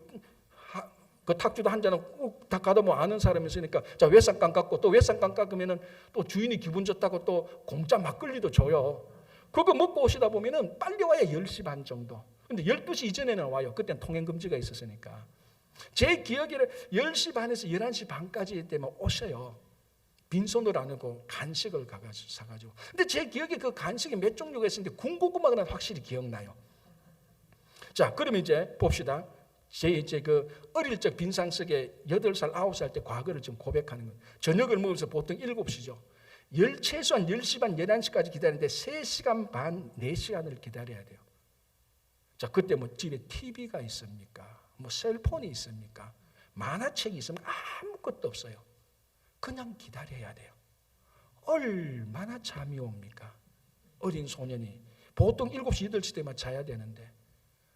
그 탁주도 한 잔은 꼭 다 가다 보면 아는 사람이 있으니까 자 외상값 깎고 또 외상값 깎으면은 또 주인이 기분 좋다고 또 공짜 막걸리도 줘요. 그거 먹고 오시다 보면은 빨리 와야 10시 반 정도. 근데 12시 이전에는 와요. 그때는 통행금지가 있었으니까. 제 기억에는 10시 반에서 11시 반까지 되면 오셔요. 빈손으로 안 오고 간식을 사가지고. 근데 제 기억에 그 간식이 몇 종류가 있었는데 군고구마가 확실히 기억나요. 자, 그럼 이제 봅시다. 제 이제 그 어릴 적 빈상석에 8살, 9살 때 과거를 좀 고백하는 거예요. 저녁을 먹으면서 보통 7시죠. 최소한 10시 반, 11시까지 기다리는데 3시간 반, 4시간을 기다려야 돼요. 자, 그때 뭐 집에 TV가 있습니까? 뭐 셀폰이 있습니까? 만화책이 있습니까? 아무것도 없어요. 그냥 기다려야 돼요. 얼마나 잠이 옵니까? 어린 소년이 보통 7시, 8시 때만 자야 되는데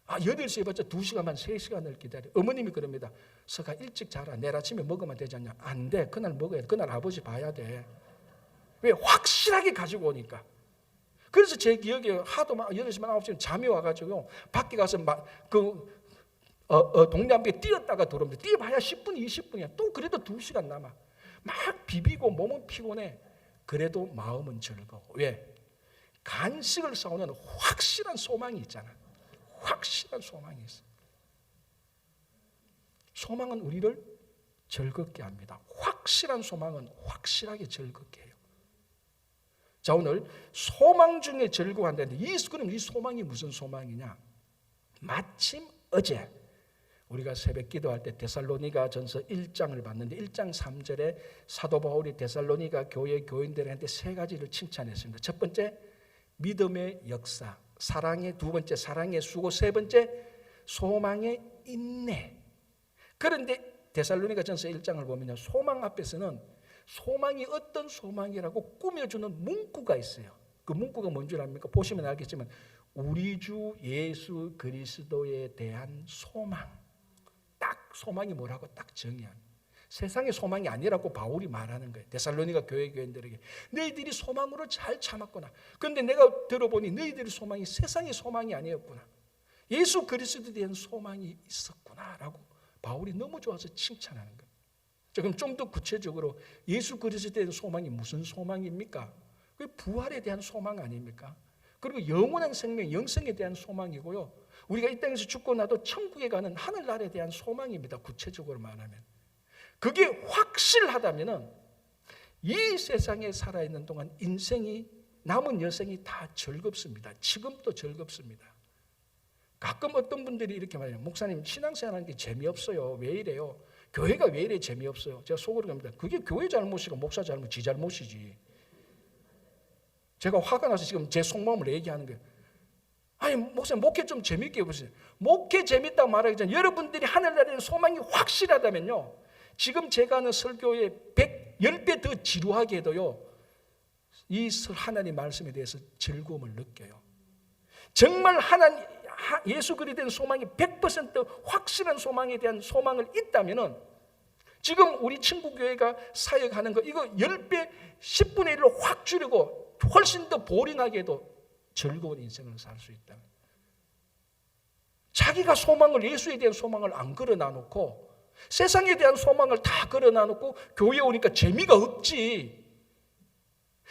8시에 봤자 2시간만 3시간을 기다려. 어머님이 그럽니다. 서가 일찍 자라. 내일 아침에 먹으면 되지 않냐? 안 돼. 그날 먹어야 돼. 그날 아버지 봐야 돼. 왜? 확실하게 가지고 오니까. 그래서 제 기억에 하도 8시만 9시면 잠이 와가지고 밖에 가서 동네 한 개 뛰었다가 들어옵니다. 뛰어봐야 10분, 20분이야. 또 그래도 2시간 남아. 막 비비고 몸은 피곤해. 그래도 마음은 즐거워. 왜? 간식을 싸우는 확실한 소망이 있잖아. 확실한 소망이 있어. 소망은 우리를 즐겁게 합니다. 확실한 소망은 확실하게 즐겁게 해요. 자, 오늘 소망 중에 즐거워한다는데 그럼 이 소망이 무슨 소망이냐? 마침 어제 우리가 새벽 기도할 때 데살로니가 전서 1장을 봤는데 1장 3절에 사도 바울이 데살로니가 교회 교인들한테 3가지를 칭찬했습니다. 첫 번째, 믿음의 역사. 두 번째, 사랑의 수고. 세 번째, 소망의 인내. 그런데 데살로니가 전서 1장을 보면요, 소망 앞에서는 소망이 어떤 소망이라고 꾸며주는 문구가 있어요. 그 문구가 뭔 줄 압니까? 보시면 알겠지만 우리 주 예수 그리스도에 대한 소망. 딱 소망이 뭐라고 딱 정의한. 세상의 소망이 아니라고 바울이 말하는 거예요. 데살로니가 교인들에게 너희들이 소망으로 잘 참았구나. 그런데 내가 들어보니 너희들의 소망이 세상의 소망이 아니었구나. 예수 그리스도에 대한 소망이 있었구나라고 바울이 너무 좋아서 칭찬하는 거예요. 자, 그럼 좀 더 구체적으로 예수 그리스도에 대한 소망이 무슨 소망입니까? 그 부활에 대한 소망 아닙니까? 그리고 영원한 생명, 영생에 대한 소망이고요. 우리가 이 땅에서 죽고 나도 천국에 가는 하늘나라에 대한 소망입니다. 구체적으로 말하면. 그게 확실하다면 이 세상에 살아있는 동안 남은 여생이 다 즐겁습니다. 지금도 즐겁습니다. 가끔 어떤 분들이 이렇게 말해요. 목사님, 신앙생활하는 게 재미없어요. 왜 이래요? 교회가 왜 이래 재미없어요? 제가 속으로 갑니다. 그게 교회 잘못이고 목사 잘못, 지 잘못이지. 제가 화가 나서 지금 제 속마음을 얘기하는 거예요. 아니, 목사님, 목회 좀 재밌게 해보세요. 목회 재밌다고 말하기 전에 여러분들이 하늘나라에 소망이 확실하다면요, 지금 제가 하는 설교에 10배 더 지루하게 해도요, 이 하나님 말씀에 대해서 즐거움을 느껴요. 정말 예수 그리스도에 대한 소망이 100% 확실한 소망에 대한 소망을 있다면은 지금 우리 친구교회가 사역하는 거 이거 10배, 10분의 1로 확 줄이고 훨씬 더 보링하게 해도 즐거운 인생을 살 수 있다. 자기가 예수에 대한 소망을 안 걸어놔놓고 세상에 대한 소망을 다 걸어놔놓고 교회에 오니까 재미가 없지.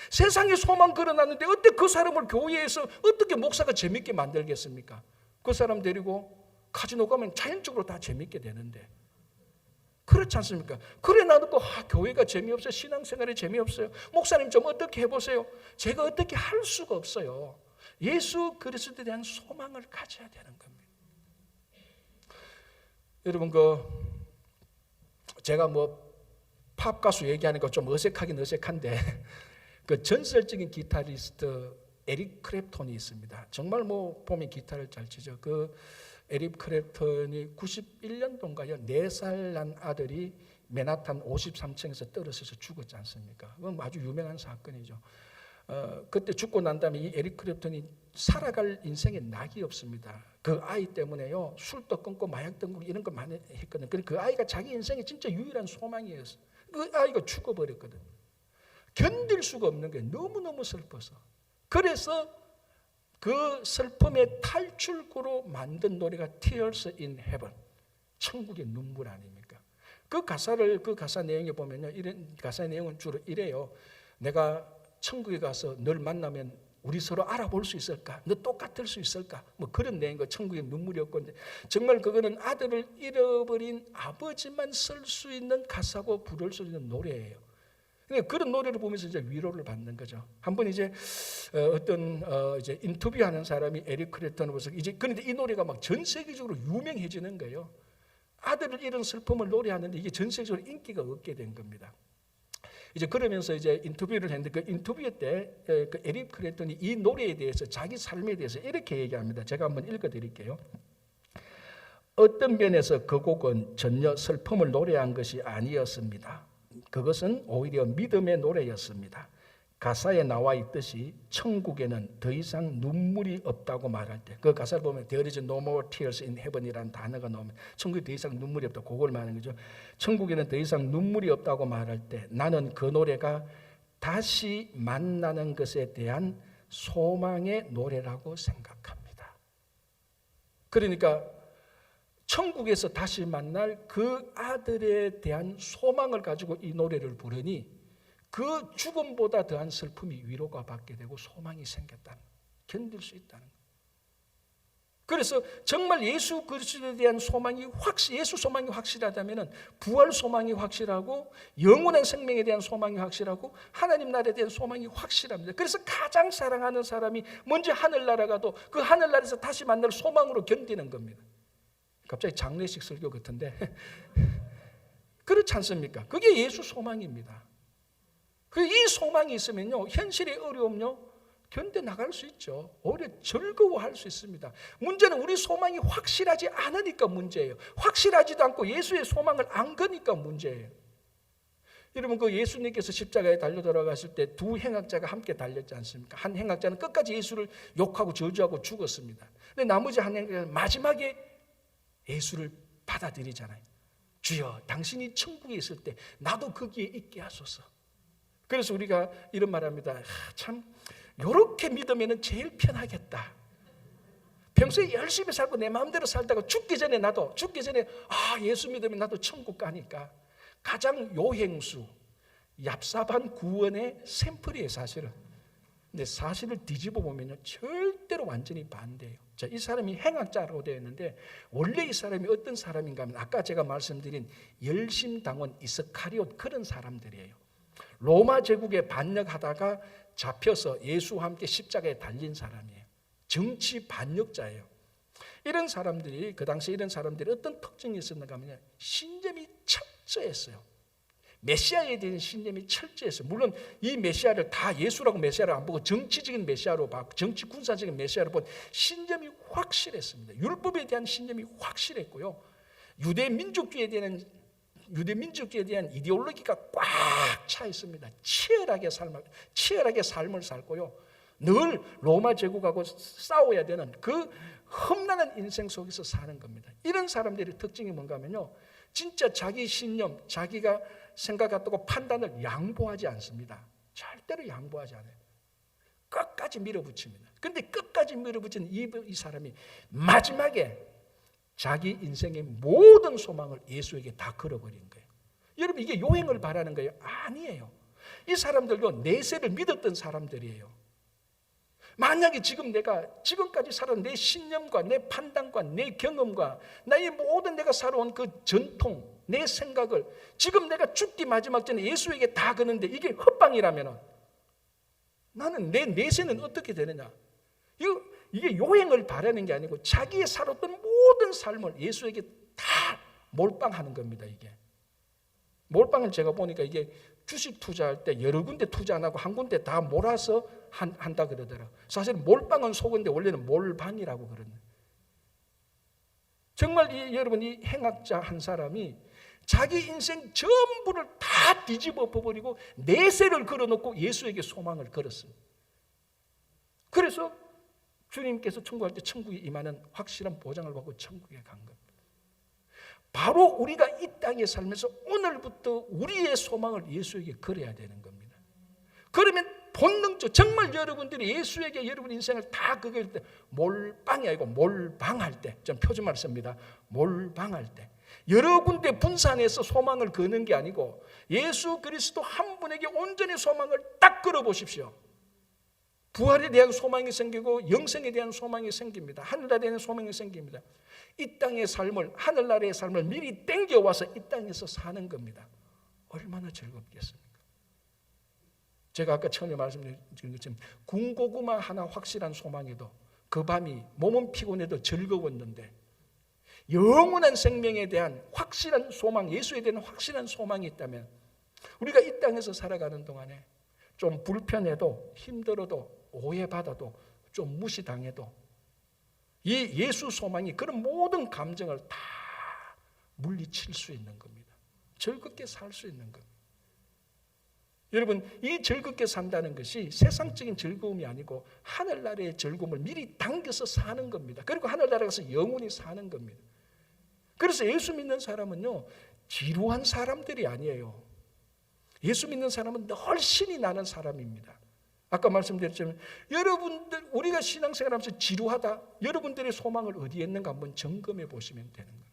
세상에 소망 걸어놨는데 어떻게 그 사람을 교회에서 어떻게 목사가 재밌게 만들겠습니까? 그 사람 데리고 카지노 가면 자연적으로 다 재밌게 되는데 그렇지 않습니까? 그래 놔놓고 교회가 재미없어요. 신앙생활이 재미없어요. 목사님 좀 어떻게 해보세요. 제가 어떻게 할 수가 없어요. 예수 그리스도에 대한 소망을 가져야 되는 겁니다. 여러분 제가 팝 가수 얘기하는 거 좀 어색하긴 어색한데 그 전설적인 기타리스트 에릭 크랩톤이 있습니다. 정말 보면 기타를 잘 치죠. 그 에릭 크랩톤이 91년도인가요? 4살 난 아들이 맨하탄 53층에서 떨어져서 죽었지 않습니까? 그건 아주 유명한 사건이죠. 그때 죽고 난 다음에 이 에릭 크랩톤이 살아갈 인생에 낙이 없습니다. 그 아이 때문에요, 술도 끊고 마약도 끊고 이런 거 많이 했거든요. 그 아이가 자기 인생의 진짜 유일한 소망이었어요. 그 아이가 죽어버렸거든요. 견딜 수가 없는 게 너무너무 슬퍼서. 그래서 그 슬픔의 탈출구로 만든 노래가 Tears in Heaven, 천국의 눈물 아닙니까? 그 가사 내용에 보면요, 이런 가사 내용은 주로 이래요. 내가 천국에 가서 널 만나면 우리 서로 알아볼 수 있을까? 너 똑같을 수 있을까? 그런 내용인 거. 천국의 눈물이었고, 정말 그거는 아들을 잃어버린 아버지만 쓸 수 있는 가사고 부를 수 있는 노래예요. 그런 노래를 보면서 이제 위로를 받는 거죠. 한번 이제 어떤 이제 인터뷰하는 사람이 에릭 크랩턴을 보면서 이제 그런데 이 노래가 막 전 세계적으로 유명해지는 거예요. 아들을 잃은 슬픔을 노래하는데 이게 전 세계적으로 인기가 얻게 된 겁니다. 이제 그러면서 이제 인터뷰를 했는데 그 인터뷰 때 그 에릭 크랩턴이 이 노래에 대해서 자기 삶에 대해서 이렇게 얘기합니다. 제가 한번 읽어드릴게요. 어떤 면에서 그 곡은 전혀 슬픔을 노래한 것이 아니었습니다. 그것은 오히려 믿음의 노래였습니다. 가사에 나와 있듯이 천국에는 더 이상 눈물이 없다고 말할 때, 그 가사를 보면 There is no more tears in heaven이라는 단어가 나오면 천국에 더 이상 눈물이 없다, 그걸 말하는 거죠. 천국에는 더 이상 눈물이 없다고 말할 때 나는 그 노래가 다시 만나는 것에 대한 소망의 노래라고 생각합니다. 그러니까 천국에서 다시 만날 그 아들에 대한 소망을 가지고 이 노래를 부르니 그 죽음보다 더한 슬픔이 위로가 받게 되고 소망이 생겼다는, 견딜 수 있다는 거예요. 그래서 정말 예수 그리스도에 대한 소망이 예수 소망이 확실하다면 부활 소망이 확실하고 영원한 생명에 대한 소망이 확실하고 하나님 나라에 대한 소망이 확실합니다. 그래서 가장 사랑하는 사람이 먼저 하늘나라 가도 그 하늘나라에서 다시 만날 소망으로 견디는 겁니다. 갑자기 장례식 설교 같은데 그렇지 않습니까? 그게 예수 소망입니다. 이 소망이 있으면요, 현실의 어려움요 견뎌 나갈 수 있죠. 오히려 즐거워할 수 있습니다. 문제는 우리 소망이 확실하지 않으니까 문제예요. 확실하지도 않고 예수의 소망을 안 거니까 문제예요. 여러분, 그 예수님께서 십자가에 달려 돌아가실 때 두 행악자가 함께 달렸지 않습니까? 한 행악자는 끝까지 예수를 욕하고 저주하고 죽었습니다. 근데 나머지 한 행악자는 마지막에 예수를 받아들이잖아요. 주여, 당신이 천국에 있을 때 나도 거기에 있게 하소서. 그래서 우리가 이런 말합니다. 참 이렇게 믿으면 제일 편하겠다. 평소에 열심히 살고 내 마음대로 살다가 죽기 전에 예수 믿으면 나도 천국 가니까 가장 요행수 얍삽한 구원의 샘플이에요, 사실은. 근데 사실을 뒤집어 보면요, 절대로 완전히 반대예요. 자, 이 사람이 행악자라고 되어 있는데 원래 이 사람이 어떤 사람인가 하면 아까 제가 말씀드린 열심당원 이스카리옷 그런 사람들이에요. 로마 제국에 반역하다가 잡혀서 예수와 함께 십자가에 달린 사람이에요. 정치 반역자예요. 이런 사람들이 그 당시 이런 사람들이 어떤 특징이 있었는가 하면 신념이 철저했어요. 메시아에 대한 신념이 철저했어요. 물론 이 메시아를 다 예수라고 메시아를 안 보고 정치적인 메시아로 봤고 정치 군사적인 메시아로 본 신념이 확실했습니다. 율법에 대한 신념이 확실했고요. 유대 민족주의에 대한 이데올로기가 꽉 차 있습니다. 치열하게 삶을 살고요. 늘 로마 제국하고 싸워야 되는 그 험난한 인생 속에서 사는 겁니다. 이런 사람들의 특징이 뭔가 하면요, 진짜 자기 신념, 자기가 생각했다고 판단을 양보하지 않습니다. 절대로 양보하지 않아요. 끝까지 밀어붙입니다. 그런데 끝까지 밀어붙인 이 사람이 마지막에 자기 인생의 모든 소망을 예수에게 다 걸어버린 거예요. 여러분, 이게 요행을 바라는 거예요? 아니에요. 이 사람들도 내세를 믿었던 사람들이에요. 만약에 지금 내가 지금까지 살아온 내 신념과 내 판단과 내 경험과 나의 모든 내가 살아온 그 전통, 내 생각을 지금 내가 죽기 마지막 전에 예수에게 다 거는데 이게 헛방이라면 나는 내 내세는 어떻게 되느냐? 이게 요행을 바라는 게 아니고 자기의 살았던 모든 삶을 예수에게 다 몰빵하는 겁니다. 이게 몰빵을 제가 보니까 이게 주식 투자할 때 여러 군데 투자 안 하고 한 군데 다 몰아서 한다 그러더라고요. 사실 몰빵은 속은데 원래는 몰방이라고 그러는. 정말 여러분, 이 행악자 한 사람이 자기 인생 전부를 다 뒤집어 버리고 내세를 걸어놓고 예수에게 소망을 걸었습니다. 그래서 주님께서 천국할 때 천국에 임하는 확실한 보장을 받고 천국에 간 겁니다. 바로 우리가 이 땅에 살면서 오늘부터 우리의 소망을 예수에게 걸어야 되는 겁니다. 그러면 본능적 정말 여러분들이 예수에게 여러분 인생을 다 그걸 때 몰빵이 아니고 몰방할 때, 좀 표준말 씁니다. 몰방할 때 여러 군데 분산해서 소망을 거는 게 아니고 예수 그리스도 한 분에게 온전히 소망을 딱 걸어 보십시오. 부활에 대한 소망이 생기고 영생에 대한 소망이 생깁니다. 하늘나라에 대한 소망이 생깁니다. 이 땅의 삶을, 하늘나라의 삶을 미리 땡겨와서 이 땅에서 사는 겁니다. 얼마나 즐겁겠습니까? 제가 아까 처음에 말씀드린 것처럼 군고구마 하나 확실한 소망에도 그 밤이 몸은 피곤해도 즐거웠는데 영원한 생명에 대한 확실한 소망, 예수에 대한 확실한 소망이 있다면 우리가 이 땅에서 살아가는 동안에 좀 불편해도 힘들어도 오해받아도 좀 무시당해도 이 예수 소망이 그런 모든 감정을 다 물리칠 수 있는 겁니다. 즐겁게 살 수 있는 겁니다. 여러분, 이 즐겁게 산다는 것이 세상적인 즐거움이 아니고 하늘나라의 즐거움을 미리 당겨서 사는 겁니다. 그리고 하늘나라에 가서 영원히 사는 겁니다. 그래서 예수 믿는 사람은요, 지루한 사람들이 아니에요. 예수 믿는 사람은 늘 신이 나는 사람입니다. 아까 말씀드렸지만 여러분들, 우리가 신앙생활하면서 지루하다, 여러분들의 소망을 어디에 있는가 한번 점검해 보시면 되는 거예요.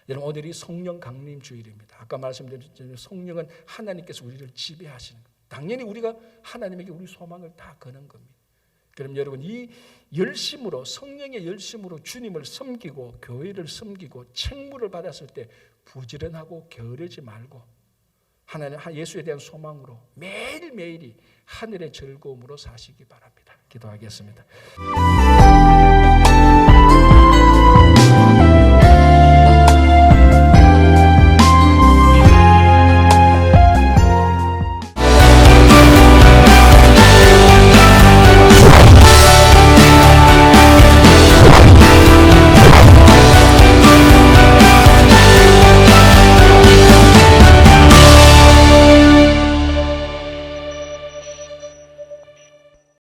여러분, 오늘이 성령 강림 주일입니다. 아까 말씀드렸지만 성령은 하나님께서 우리를 지배하시는 거예요. 당연히 우리가 하나님에게 우리 소망을 다 거는 겁니다. 그럼 여러분, 이 열심으로, 성령의 열심으로 주님을 섬기고 교회를 섬기고 책무를 받았을 때 부지런하고 게으르지 말고 하나님, 예수에 대한 소망으로 매일매일이 하늘의 즐거움으로 사시기 바랍니다. 기도하겠습니다.